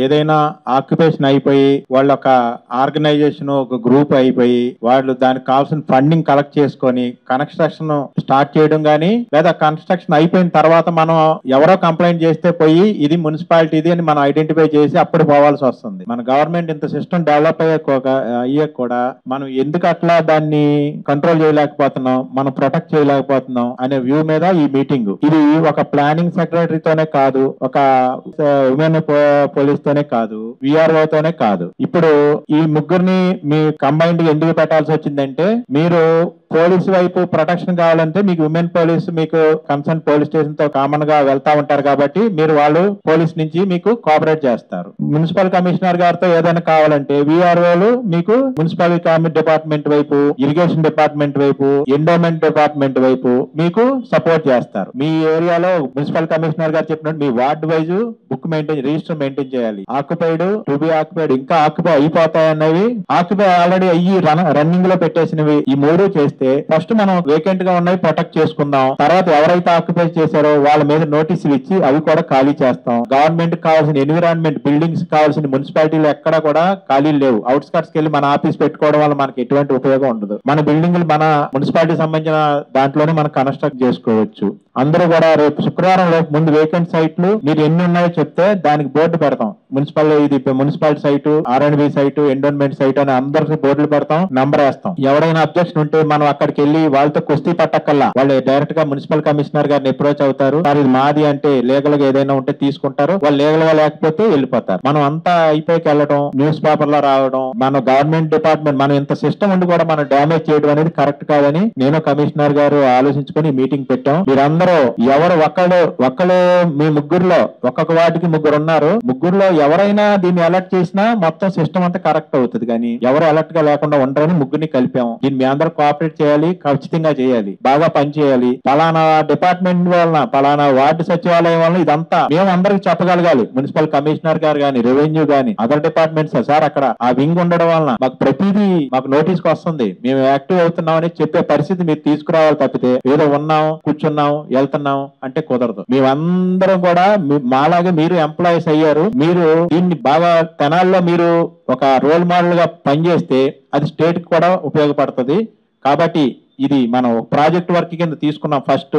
ఏదైనా ఆక్యుపేషన్ అయిపోయి వాళ్ళ ఒక ఆర్గనైజేషన్ ఒక గ్రూప్ అయిపోయి వాళ్ళు దానికి కావాల్సిన ఫండింగ్ కలెక్ట్ చేసుకొని కన్స్ట్రక్షన్ స్టార్ట్ చేయడం గానీ లేదా కన్స్ట్రక్షన్ అయిపోయిన తర్వాత మనం ఎవరో కంప్లైంట్ చేస్తే పోయి ఇది మున్సిపాలిటీది అని మనం ఐడెంటిఫై చేసి అప్పుడు పోవాల్సి వస్తుంది. మన గవర్నమెంట్ ఇంత సిస్టమ్ డెవలప్ అయ్యాక కూడా మనం ఎందుకు అట్లా దాన్ని కంట్రోల్ చేయలేకపోతున్నాం, మనం ప్రొటెక్ట్ చేయలేకపోతున్నాం అనే వ్యూ మీద ఈ మీటింగ్. ఇది ఒక ప్లానింగ్ సెక్రటరీతోనే కాదు, ఒక ఉమెన్ పోలీస్ తోనే కాదు, విఆర్ఓ తోనే కాదు. ఇప్పుడు ఈ ముగ్గురిని మీ కంబైన్డ్ ఎందుకు పెట్టాల్సి వచ్చిందంటే, మీరు పోలీసు వైపు ప్రొటెక్షన్ కావాలంటే మీకు ఉమెన్ పోలీస్ మీకు కన్సర్న్ పోలీస్ స్టేషన్ తో కామన్ గా వెళ్తా ఉంటారు కాబట్టి మీరు వాళ్ళు పోలీస్ నుంచి మీకు కోఆపరేట్ చేస్తారు. మున్సిపల్ కమిషనర్ గారితో ఏదైనా కావాలంటే విఆర్ఓలు మీకు మున్సిపల్ డిపార్ట్మెంట్ వైపు, ఇరిగేషన్ డిపార్ట్మెంట్ వైపు, ఎండోమెంట్ డిపార్ట్మెంట్ వైపు మీకు సపోర్ట్ చేస్తారు. మీ ఏరియాలో మున్సిపల్ కమిషనర్ గారు చెప్పినట్టు మీ ward wise book register maintain చేయాలి. ఆక్యుపైడ్, టు బి ఆక్యుపైడ్, ఇంకా ఆక్యుపై అయిపోతాయన్నవి, ఆక్యుపై ఆల్రెడీ అయ్యి రన్నింగ్ లో పెట్టేసినవి, ఈ మూడు చేస్తే ఫస్ట్ మనం వేకెంట్ గా ఉన్నాయి ప్రొటెక్ట్ చేసుకుందాం. తర్వాత ఎవరైతే ఆక్యుపై చేశారో వాళ్ళ మీద నోటీసులు ఇచ్చి అవి కూడా ఖాళీ చేస్తాం. గవర్నమెంట్ కావాల్సిన ఎన్విరాన్మెంట్ బిల్డింగ్స్ కావాల్సిన మున్సిపాలిటీలు ఎక్కడ కూడా ఖాళీ లేవు. అవుట్స్కట్స్ కెళ్ళి మన ఆఫీస్ పెట్టుకోవడం వల్ల మనకి ఎటువంటి ఉపయోగం ఉండదు. మన బిల్డింగ్లు మన మున్సిపాలిటీ సంబంధించిన దాంట్లోనే మనం కన్స్ట్రక్ట్ చేసుకోవచ్చు. అందరూ కూడా రేపు శుక్రవారం లోపు ముందు వేకెంట్ సైట్లు మీరు ఎన్ని ఉన్నాయో చెప్తే దానికి బోర్డు పెడతాం. ఇది municipality site, R&B site, endowment site అని అందరికి బోర్డులు పెడతాం, నంబర్ వేస్తాం. ఎవరైనా అబ్జెక్షన్ ఉంటే మనం అక్కడికి వెళ్ళి వాళ్ళతో కుస్తీ పట్టక్కల్లా వాళ్ళు డైరెక్ట్ గా మున్సిపల్ కమిషనర్ గారిని అప్రోచ్ అవుతారు. సార్ ఇది మాది అంటే లీగల్ గా ఏదైనా ఉంటే తీసుకుంటారు, వాళ్ళు లీగల్ గా లేకపోతే వెళ్ళిపోతారు. మనం అంతా అయిపోయికి వెళ్ళడం, న్యూస్ పేపర్ లో రావడం, మన గవర్నమెంట్ డిపార్ట్మెంట్ మనం ఇంత సిస్టమ్ ఉండి కూడా మనం డ్యామేజ్ చేయడం అనేది కరెక్ట్ కాదని నేను కమిషనర్ గారు ఆలోచించుకొని మీటింగ్ పెట్టాం. మీరందరూ ఎవరు ఒక్కళ్ళు మీ ముగ్గురులో ఒక్కొక్క వార్డుకి ముగ్గురు ఉన్నారు, ముగ్గురులో ఎవరైనా దీన్ని అలర్ట్ చేసినా మొత్తం సిస్టమ్ అంతా కరెక్ట్ అవుతుంది. కానీ ఎవరు అలర్ట్ గా లేకుండా ఉండరని ముగ్గురిని కలిపాము. దీన్ని మీ అందరూ కోఆపరేట్ చేయాలి, ఖచ్చితంగా చేయాలి, బాగా పని చేయాలి. పలానా డిపార్ట్మెంట్ వలన, పలానా వార్డు సచివాలయం వలన ఇదంతా మేము అందరికి చెప్పగలగాలి. మున్సిపల్ కమిషనర్ గారు గాని, రెవెన్యూ గాని, అదర్ డిపార్ట్మెంట్స్ సార్ అక్కడ ఆ వింగ్ ఉండడం వలన మాకు ప్రతిదీ మాకు నోటీస్ కు వస్తుంది, మేము యాక్టివ్ అవుతున్నాం అని చెప్పే పరిస్థితి మీరు తీసుకురావాలి. తప్పితే ఏదో ఉన్నాం, కూర్చున్నాం, వెళ్తున్నాం అంటే కుదరదు. మేమందరం కూడా మాలాగే మీరు ఎంప్లాయీస్ అయ్యారు. మీరు దీన్ని బాగా తెనాల్లో మీరు ఒక రోల్ మోడల్ గా పనిచేస్తే అది స్టేట్ కి కూడా ఉపయోగపడుతుంది. కాబట్టి ఇది మనం ప్రాజెక్ట్ వర్క్ కింద తీసుకున్నాం ఫస్ట్.